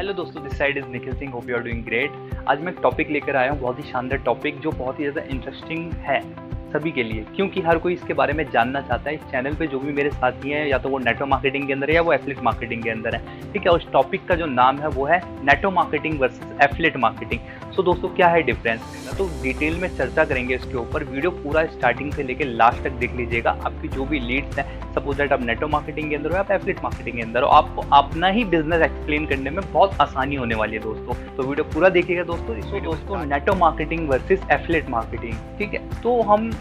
Hello दोस्तों, this side is Nikhil Singh. Hope you are doing great. आज मैं एक टॉपिक लेकर आया हूँ, बहुत ही शानदार टॉपिक जो बहुत ही ज़्यादा इंटरेस्टिंग है सभी के लिए, क्योंकि हर कोई इसके बारे में जानना चाहता है। इस चैनल पे जो भी मेरे साथी हैं, या तो वो नेटवर्क मार्केटिंग के अंदर है या वो एफिलिएट मार्केटिंग के अंदर है, ठीक है। उस टॉपिक का जो नाम है वो है network marketing versus affiliate marketing. So दोस्तों, क्या है डिफरेंस, तो डिटेल में चर्चा करेंगे इसके ऊपर। वीडियो पूरा स्टार्टिंग से लेकर लास्ट तक देख लीजिएगा। आपकी जो भी लीड्स हैं, सपोज दैट आप नेटवर्क मार्केटिंग के अंदर हो, आप एफिलिएट मार्केटिंग के अंदर हो, आपको अपना ही बिजनेस एक्सप्लेन करने में बहुत आसानी होने वाली है दोस्तों। तो वीडियो पूरा देखिएगा दोस्तों। इसको दोस्तों network marketing versus affiliate marketing, ठीक है। तो हम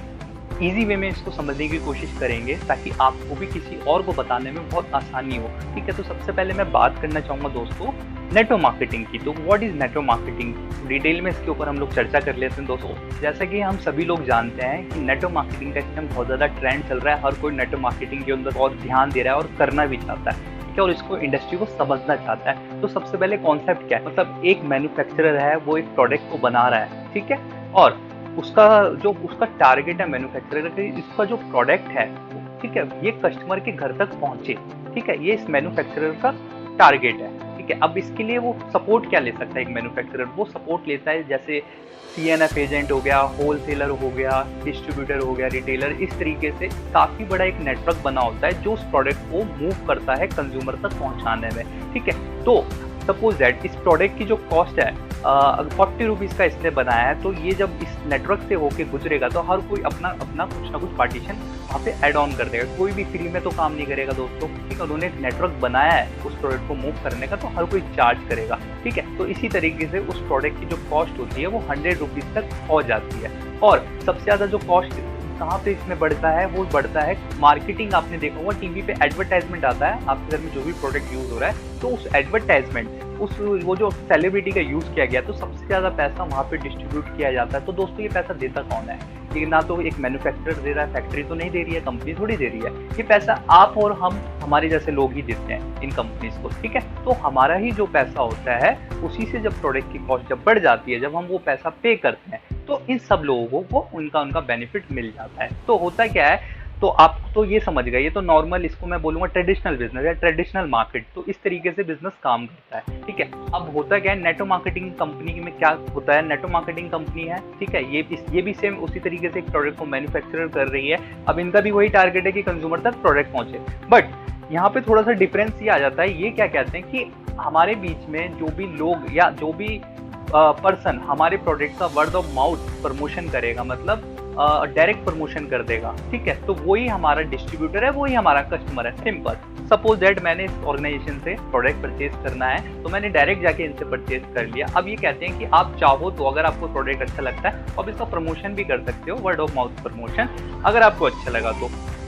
इजी वे में इसको समझने की कोशिश करेंगे ताकि आपको भी किसी और को बताने में बहुत आसानी हो, ठीक है। तो सबसे पहले मैं बात करना चाहूँगा दोस्तों नेटवर्क मार्केटिंग की। तो what is network marketing, detail में इसके ऊपर हम लोग चर्चा कर लेते हैं दोस्तों। जैसा कि हम सभी लोग जानते हैं कि नेटवर्क मार्केटिंग का इस टाइम बहुत ज़्यादा ट्रेंड चल रहा है। हर कोई नेटवर्क मार्केटिंग के अंदर बहुत ध्यान दे रहा है और करना भी चाहता है, ठीक है, और इसको इंडस्ट्री को समझना चाहता है। तो सबसे पहले कॉन्सेप्ट क्या है, मतलब एक मैन्युफैक्चरर है, वो एक प्रोडक्ट को बना रहा है, ठीक है, और उसका टारगेट है मैन्युफैक्चरर का, इसका जो प्रोडक्ट है, ठीक है, ये कस्टमर के घर तक पहुंचे, ठीक है। ये इस मैन्युफैक्चरर का टारगेट है, ठीक है। अब इसके लिए वो सपोर्ट क्या ले सकता है एक मैन्युफैक्चरर, वो सपोर्ट लेता है जैसे CNF एजेंट हो गया, होलसेलर हो गया, डिस्ट्रीब्यूटर हो गया, रिटेलर। इस तरीके से काफ़ी बड़ा एक नेटवर्क बना होता है जो उस प्रोडक्ट को मूव करता है कंज्यूमर तक पहुंचाने में, ठीक है। तो सपोज दैट इस प्रोडक्ट की जो कॉस्ट है 40 रुपीज़ का इसने बनाया है, तो ये जब इस नेटवर्क से होके गुजरेगा तो हर कोई अपना अपना कुछ ना कुछ पार्टीशन वहाँ पे ऐड ऑन कर देगा। कोई भी फ्री में तो काम नहीं करेगा दोस्तों, ठीक है। उन्होंने एक नेटवर्क बनाया है उस प्रोडक्ट को मूव करने का, तो हर कोई चार्ज करेगा, ठीक है। तो इसी तरीके से उस प्रोडक्ट की जो कॉस्ट होती है वो 100 रुपीज़ तक पहुँच जाती है। और सबसे ज़्यादा जो कॉस्ट कहाँ पे इसमें बढ़ता है, वो बढ़ता है मार्केटिंग। आपने देखा होगा टीवी पे एडवर्टाइजमेंट आता है, आपके घर में जो भी प्रोडक्ट यूज हो रहा है, तो उस एडवर्टाइजमेंट वो जो सेलिब्रिटी का यूज किया गया, तो सबसे ज्यादा पैसा वहाँ पे डिस्ट्रीब्यूट किया जाता है। तो दोस्तों, ये पैसा देता कौन है? लेकिन ना तो एक मैन्युफैक्चरर दे रहा है, फैक्ट्री तो नहीं दे रही है, कंपनी थोड़ी दे रही है। ये पैसा आप और हम, हमारे जैसे लोग ही देते हैं इन कंपनीज को, ठीक है। तो हमारा ही जो पैसा होता है, उसी से जब प्रोडक्ट की कॉस्ट जब बढ़ जाती है, जब हम वो पैसा पे करते हैं, तो इन सब लोगों को उनका बेनिफिट मिल जाता है। तो होता क्या है, तो आप तो ये समझ गए, ये तो नॉर्मल, इसको मैं बोलूंगा ट्रेडिशनल बिजनेस या ट्रेडिशनल मार्केट। तो इस तरीके से बिजनेस काम करता है, ठीक है। अब होता क्या है, नेटवर्क मार्केटिंग कंपनी में क्या होता है, नेटवर्क मार्केटिंग कंपनी है, ठीक है, ये भी सेम उसी तरीके से एक प्रोडक्ट को मैन्युफैक्चरर कर रही है। अब इनका भी वही टारगेट है कि कंज्यूमर तक प्रोडक्ट पहुंचे। बट यहाँ पे थोड़ा सा डिफरेंस ये आ जाता है, ये क्या कहते हैं कि हमारे बीच में जो भी लोग या जो भी पर्सन हमारे प्रोडक्ट का वर्ड ऑफ माउथ प्रमोशन करेगा, मतलब डायरेक्ट प्रमोशन कर देगा, ठीक है, तो वही हमारा डिस्ट्रीब्यूटर है, वही हमारा कस्टमर है। सिंपल, सपोज दैट मैंने इस ऑर्गेनाइजेशन से प्रोडक्ट परचेज करना है, तो मैंने डायरेक्ट जाके इनसे परचेज कर लिया। अब ये कहते हैं कि आप चाहो तो, अगर आपको प्रोडक्ट अच्छा लगता है, आप इसका प्रमोशन भी कर सकते हो, वर्ड ऑफ माउथ प्रमोशन, अगर आपको अच्छा लगा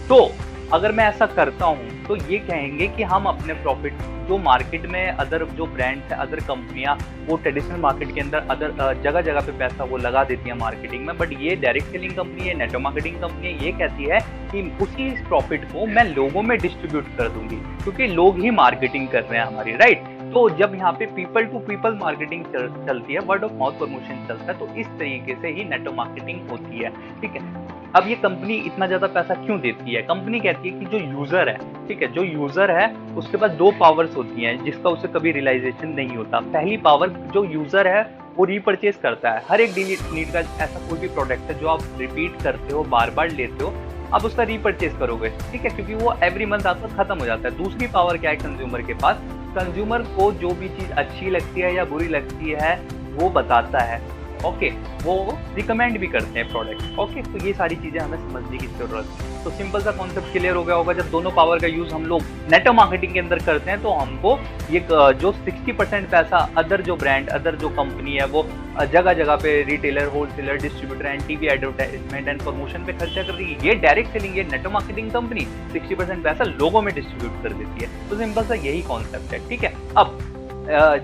तो अगर मैं ऐसा करता हूँ तो ये कहेंगे कि हम अपने प्रॉफिट, जो मार्केट में अदर जो ब्रांड्स है, अदर कंपनियां, वो ट्रेडिशनल मार्केट के अंदर अदर जगह जगह पे पैसा वो लगा देती है मार्केटिंग में, बट ये डायरेक्ट सेलिंग कंपनी है, नेटवर्क मार्केटिंग कंपनी है, ये कहती है कि उसी प्रॉफिट को मैं लोगों में डिस्ट्रीब्यूट कर दूंगी, क्योंकि लोग ही मार्केटिंग कर रहे हैं हमारी, राइट। तो जब यहाँ पे पीपल टू पीपल मार्केटिंग चलती है, वर्ड ऑफ माउथ प्रमोशन चलता है, तो इस तरीके से ही नेटवर्क मार्केटिंग होती है, ठीक है। अब ये कंपनी इतना ज्यादा पैसा क्यों देती है? कंपनी कहती है कि जो यूजर है, ठीक है, जो यूजर है उसके पास दो पावर्स होती हैं जिसका उसे कभी रियलाइजेशन नहीं होता। पहली पावर, जो यूजर है वो रीपरचेज करता है। हर एक डेली नीड का ऐसा कोई भी प्रोडक्ट है जो आप रिपीट करते हो, बार बार लेते हो, आप उसका रीपरचेज करोगे, ठीक है, क्योंकि वो एवरी मंथ आपका खत्म हो जाता है। दूसरी पावर क्या है कंज्यूमर के पास? कंज्यूमर को जो भी चीज अच्छी लगती है या बुरी लगती है वो बताता है, ओके, वो रिकमेंड भी करते हैं प्रोडक्ट, ओके। तो ये सारी चीजें हमें समझने की जरूरत है। तो सिंपल सा कॉन्सेप्ट क्लियर हो गया होगा। जब दोनों पावर का यूज हम लोग नेटवर्क मार्केटिंग के अंदर करते हैं, तो हमको ये जो 60% पैसा अदर जो ब्रांड, अदर जो कंपनी है, वो जगह जगह पे retailer, wholesaler, distributor and TV advertisement and promotion पे खर्चा कर रही है। ये डायरेक्ट सेलिंग, ये नेटवर्क मार्केटिंग कंपनी 60% पैसा लोगों में डिस्ट्रीब्यूट कर देती है। तो सिंपल सा यही कॉन्सेप्ट है, ठीक है। अब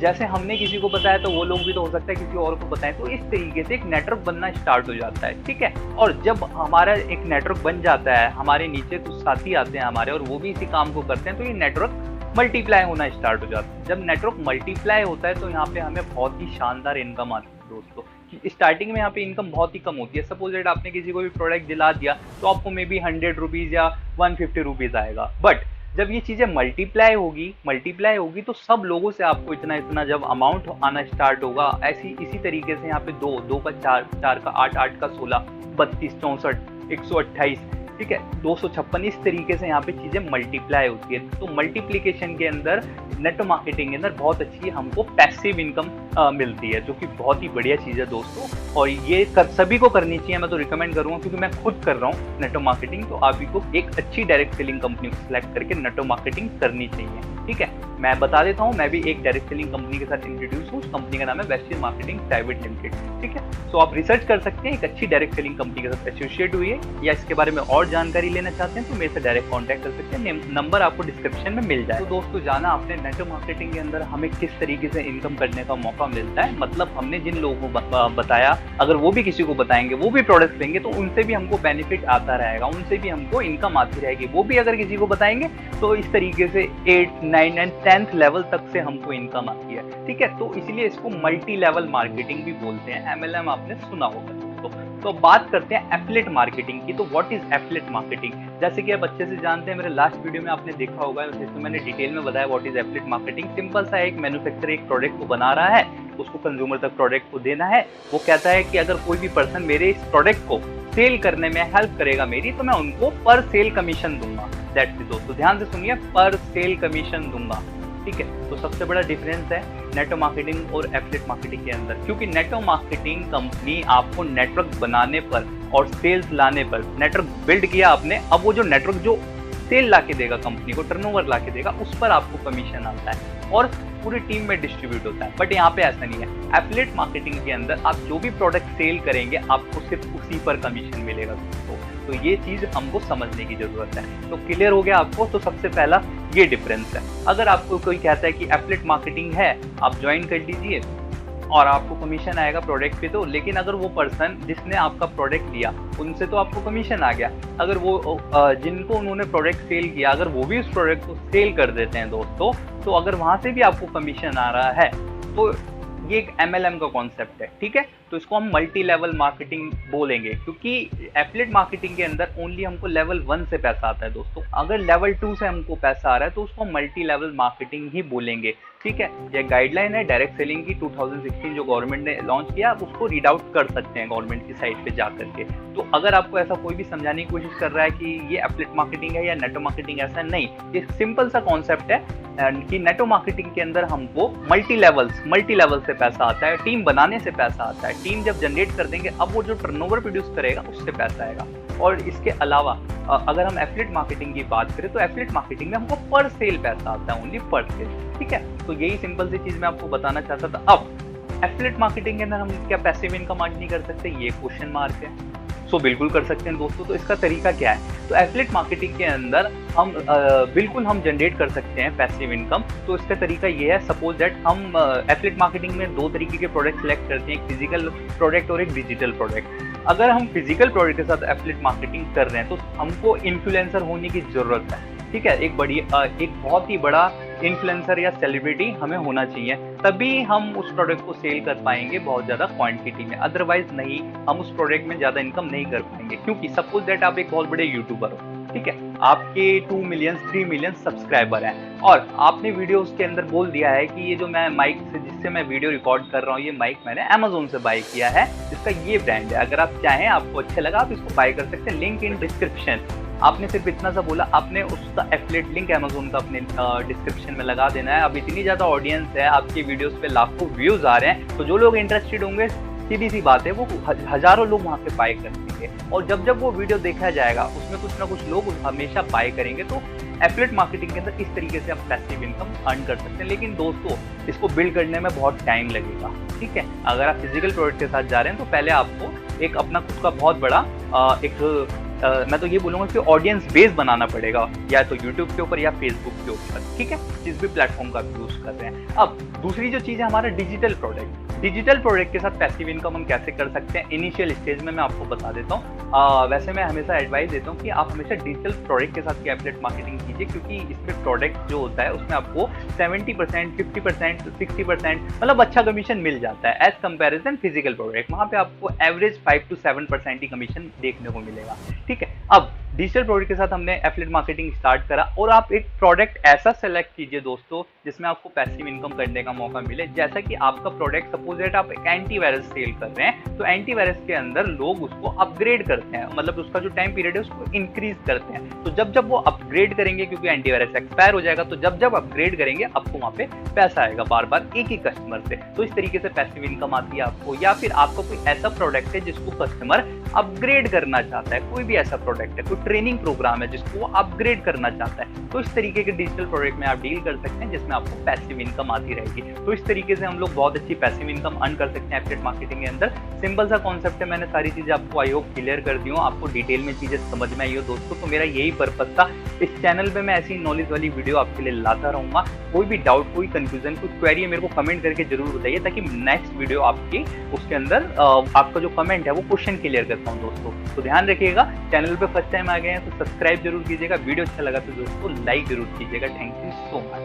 जैसे हमने किसी को बताया तो वो लोग भी तो हो सकता है किसी और को बताएं, तो इस तरीके से एक नेटवर्क बनना स्टार्ट हो जाता है, ठीक है। और जब हमारा एक नेटवर्क बन जाता है, हमारे नीचे कुछ साथी आते हैं हमारे और वो भी इसी काम को करते हैं, तो ये नेटवर्क मल्टीप्लाई होना स्टार्ट हो जाता है। जब नेटवर्क मल्टीप्लाई होता है तो यहाँ पे हमें बहुत ही शानदार इनकम आती है दोस्तों। स्टार्टिंग में यहाँ पे इनकम बहुत ही कम होती है। सपोज आपने किसी को भी प्रोडक्ट दिला दिया तो आपको मे बी 100 रुपीज़ या 150 रुपीज़ आएगा, बट जब ये चीज़ें मल्टीप्लाई होगी तो सब लोगों से आपको इतना इतना जब अमाउंट आना स्टार्ट होगा, ऐसी इसी तरीके से यहाँ पे 2 2 का 4 4 का 8 8 का 16 32 64 128, ठीक है, 256, इस तरीके से यहाँ पे चीज़ें मल्टीप्लाई होती है। तो मल्टीप्लिकेशन के अंदर नेटवर्क मार्केटिंग के अंदर बहुत अच्छी हमको पैसिव इनकम मिलती है, जो कि बहुत ही बढ़िया चीज़ है दोस्तों। और ये सभी को करनी चाहिए, मैं तो रिकमेंड करूँगा, क्योंकि मैं खुद कर रहा हूँ नेटवर्क मार्केटिंग। तो आप को एक अच्छी डायरेक्ट सेलिंग कंपनी को सिलेक्ट करके नेटवर्क मार्केटिंग करनी चाहिए, ठीक है। मैं बता देता हूँ, मैं भी एक डायरेक्ट सेलिंग कंपनी के साथ इंट्रोड्यूस हूँ। उस कंपनी का नाम है वेस्टर्न मार्केटिंग प्राइवेट लिमिटेड, ठीक है। तो आप रिसर्च कर सकते हैं, एक अच्छी डायरेक्ट सेलिंग कंपनी के साथ एसोसिएट हुई है, या इसके बारे में और जानकारी लेना चाहते हैं तो मेरे से डायरेक्ट कॉन्टैक्ट कर सकते हैं, नंबर आपको डिस्क्रिप्शन में मिल जाए। तो दोस्तों, जाना आपने नेटवर्क मार्केटिंग के अंदर हमें किस तरीके से इनकम करने का मौका मिलता है, मतलब हमने जिन लोगों को बताया, अगर वो भी किसी को बताएंगे, वो भी प्रोडक्ट लेंगे, तो उनसे भी हमको बेनिफिट आता रहेगा, उनसे भी हमको इनकम आती रहेगी। वो भी अगर किसी को बताएंगे तो इस तरीके से 8, 9 एंड 10th लेवल तक से हमको इनकम आती है, ठीक है। तो इसलिए इसको मल्टी लेवल मार्केटिंग भी बोलते हैं, MLM आपने सुना होगा दोस्तों। तो बात करते हैं एफिलिएट मार्केटिंग की। तो व्हाट इज एफिलिएट मार्केटिंग? जैसे कि आप अच्छे से जानते हैं, मेरे लास्ट वीडियो में आपने देखा होगा, जिसमें मैंने डिटेल में बताया what is affiliate marketing. Simple सा है, एक मैन्युफैक्चरर एक प्रोडक्ट को बना रहा है, उसको कंज्यूमर तक प्रोडक्ट को देना है। वो कहता है कि अगर कोई भी पर्सन मेरे इस प्रोडक्ट को सेल करने में हेल्प करेगा मेरी, तो मैं उनको पर सेल कमीशन दूंगा। दैट्स इट दोस्तों, ध्यान से सुनिए, पर सेल कमीशन दूंगा, ठीक है। तो सबसे बड़ा डिफरेंस है नेटवर्क मार्केटिंग और एफिलिएट मार्केटिंग के अंदर, क्योंकि नेटवर्क मार्केटिंग कंपनी आपको नेटवर्क बनाने पर और सेल्स लाने पर, नेटवर्क बिल्ड किया आपने, अब वो जो नेटवर्क जो सेल ला के देगा, कंपनी को टर्नओवर ला के देगा, उस पर आपको कमीशन आता है और पूरी टीम में डिस्ट्रीब्यूट होता है। बट यहाँ पे ऐसा नहीं है। एफिलिएट मार्केटिंग के अंदर आप जो भी प्रोडक्ट सेल करेंगे, आपको सिर्फ उसी पर कमीशन मिलेगा दोस्तों। तो ये चीज हमको समझने की जरूरत है। तो क्लियर हो गया आपको? तो सबसे पहला ये डिफरेंस है। अगर आपको कोई कहता है कि एफिलिएट मार्केटिंग है, आप ज्वाइन कर लीजिए और आपको कमीशन आएगा प्रोडक्ट पे, तो लेकिन अगर वो पर्सन जिसने आपका प्रोडक्ट लिया, उनसे तो आपको कमीशन आ गया। अगर वो जिनको उन्होंने प्रोडक्ट सेल किया, अगर वो भी उस प्रोडक्ट को सेल कर देते हैं दोस्तों, तो अगर वहां से भी आपको कमीशन आ रहा है, तो ये एक MLM का कॉन्सेप्ट है, ठीक है। तो इसको हम मल्टी लेवल मार्केटिंग बोलेंगे, क्योंकि एफिलिएट मार्केटिंग के अंदर ओनली हमको लेवल 1 से पैसा आता है दोस्तों। अगर लेवल 2 से हमको पैसा आ रहा है तो उसको मल्टी लेवल मार्केटिंग ही बोलेंगे, ठीक है। ये गाइडलाइन है डायरेक्ट सेलिंग की 2016 जो गवर्नमेंट ने लॉन्च किया, आप उसको रीड आउट कर सकते हैं गवर्नमेंट की साइट पे जा करके। तो अगर आपको ऐसा कोई भी समझाने की कोशिश कर रहा है कि ये एफिलिएट मार्केटिंग है या नेटवर्क मार्केटिंग, ऐसा नहीं, ये सिंपल सा कॉन्सेप्ट है कि नेटवर्क मार्केटिंग के अंदर हमको मल्टी लेवल से पैसा आता है, टीम बनाने से पैसा आता है। टीम जब जनरेट कर देंगे, अब वो जो टर्नओवर प्रोड्यूस करेगा उससे पैसा आएगा। और इसके अलावा अगर हम एफिलिएट मार्केटिंग की बात करें, तो एफिलिएट मार्केटिंग में हमको पर सेल पैसा आता है, ओनली पर सेल, ठीक है। तो यही सिंपल सी चीज मैं आपको बताना चाहता था। अब एफिलिएट मार्केटिंग के अंदर हम क्या पैसिव इनकम अर्न नहीं कर सकते, ये क्वेश्चन मार्क है। सो बिल्कुल कर सकते हैं दोस्तों। तो इसका तरीका क्या है? तो एफिलिएट मार्केटिंग के अंदर हम बिल्कुल हम जनरेट कर सकते हैं पैसिव इनकम। तो इसका तरीका ये है, सपोज दैट हम एफिलिएट मार्केटिंग में 2 तरीके के प्रोडक्ट सेलेक्ट करते हैं, एक फिजिकल प्रोडक्ट और एक डिजिटल प्रोडक्ट। अगर हम फिजिकल प्रोडक्ट के साथ एफिलिएट मार्केटिंग कर रहे हैं, तो हमको इन्फ्लुएंसर होने की जरूरत है, ठीक है। एक बहुत ही बड़ा इन्फ्लुएंसर या सेलिब्रिटी हमें होना चाहिए, तभी हम उस प्रोडक्ट को सेल कर पाएंगे बहुत ज़्यादा क्वांटिटी में। अदरवाइज नहीं, हम उस प्रोडक्ट में ज़्यादा इनकम नहीं कर पाएंगे। क्योंकि सपोज दैट आप एक बहुत बड़े यूट्यूबर हो, ठीक है, आपके 2 मिलियन 3 मिलियन सब्सक्राइबर हैं, और आपने वीडियोस के अंदर बोल दिया है कि ये जो मैं माइक से जिससे मैं वीडियो रिकॉर्ड कर रहा हूँ, ये माइक मैंने Amazon से बाय किया है, जिसका ये ब्रांड है। अगर आप चाहें, आपको अच्छा लगा, आप इसको बाय कर सकते हैं, लिंक इन डिस्क्रिप्शन। आपने सिर्फ इतना सा बोला, आपने उसका एफिलिएट लिंक Amazon का अपने डिस्क्रिप्शन में लगा देना है। अब इतनी ज़्यादा ऑडियंस है, आपकी वीडियोस पे लाखों व्यूज़ आ रहे हैं, तो जो लोग इंटरेस्टेड होंगे, सीधी सी बात है, वो हजारों लोग वहाँ से बाय कर देंगे। और जब वो वीडियो देखा जाएगा, उसमें कुछ ना कुछ लोग हमेशा बाय करेंगे। तो एफिलिएट मार्केटिंग के अंदर इस तरीके से आप पैसिव इनकम अर्न कर सकते हैं। लेकिन दोस्तों, इसको बिल्ड करने में बहुत टाइम लगेगा, ठीक है। अगर आप फिजिकल प्रोडक्ट के साथ जा रहे हैं, तो पहले आपको एक अपना खुद का बहुत बड़ा मैं तो ये बोलूँगा कि ऑडियंस बेस बनाना पड़ेगा, या तो यूट्यूब के ऊपर या फेसबुक के ऊपर, ठीक है, जिस भी प्लेटफॉर्म का आप यूज़ कर रहे हैं। अब दूसरी जो चीज़ है, हमारा डिजिटल प्रोडक्ट के साथ पैसिव इनकम हम कैसे कर सकते हैं, इनिशियल स्टेज में मैं आपको बता देता हूँ। वैसे मैं हमेशा एडवाइस देता हूँ कि आप हमेशा डिजिटल प्रोडक्ट के साथ एफिलिएट मार्केटिंग कीजिए, क्योंकि इसमें प्रोडक्ट जो होता है उसमें आपको 70%, 50%, 60% मतलब अच्छा कमीशन मिल जाता है, एज कंपेरिजन फिजिकल प्रोडक्ट। वहाँ पे आपको एवरेज 5 to 7% ही कमीशन देखने को मिलेगा, ठीक है। अब डिजिटल प्रोडक्ट के साथ हमने एफिलिएट मार्केटिंग स्टार्ट करा और आप एक प्रोडक्ट ऐसा सेलेक्ट कीजिए दोस्तों जिसमें आपको पैसिव इनकम करने का मौका मिले। जैसा कि आपका प्रोडक्ट सपोज दैट आप एक एंटीवायरस सेल कर रहे हैं, तो एंटीवायरस के अंदर लोग उसको अपग्रेड करते हैं, मतलब उसका जो टाइम पीरियड है उसको इंक्रीज करते हैं। तो जब जब वो अपग्रेड करेंगे, क्योंकि एंटीवायरस एक्सपायर हो जाएगा, तो जब जब अपग्रेड करेंगे आपको वहां पे पैसा आएगा बार बार एक ही कस्टमर से। तो इस तरीके से पैसिव इनकम आती है आपको। या फिर आपका कोई ऐसा प्रोडक्ट है जिसको कस्टमर अपग्रेड करना चाहता है, कोई भी ऐसा प्रोडक्ट है, कोई ट्रेनिंग प्रोग्राम है जिसको वो अपग्रेड करना चाहता है, तो इस तरीके के डिजिटल प्रोडक्ट में आप डील कर सकते हैं जिसमें आपको पैसिव इनकम आती रहेगी। तो इस तरीके से हम लोग बहुत अच्छी पैसिव इनकम अर्न कर सकते हैं एफिलिएट मार्केटिंग के अंदर। सिंपल सा कॉन्सेप्ट है, मैंने सारी चीजें आपको आई होप क्लियर कर दी हूँ, आपको डिटेल में चीजें समझ में आई हो दोस्तों। तो मेरा यही पर्पस था, इस चैनल पे मैं ऐसी नॉलेज वाली वीडियो आपके लिए लाता रहूंगा। कोई भी डाउट, कोई कंफ्यूजन, कोई क्वेरी है मेरे को कमेंट करके जरूर बताइए, ताकि नेक्स्ट वीडियो आपकी उसके अंदर आपका जो कमेंट है वो क्वेश्चन क्लियर कर पाऊँ दोस्तों। तो ध्यान रखिएगा, चैनल पे फर्स्ट टाइम आ गए हैं तो सब्सक्राइब जरूर कीजिएगा, वीडियो अच्छा लगा तो दोस्तों लाइक जरूर कीजिएगा। Thank you so much.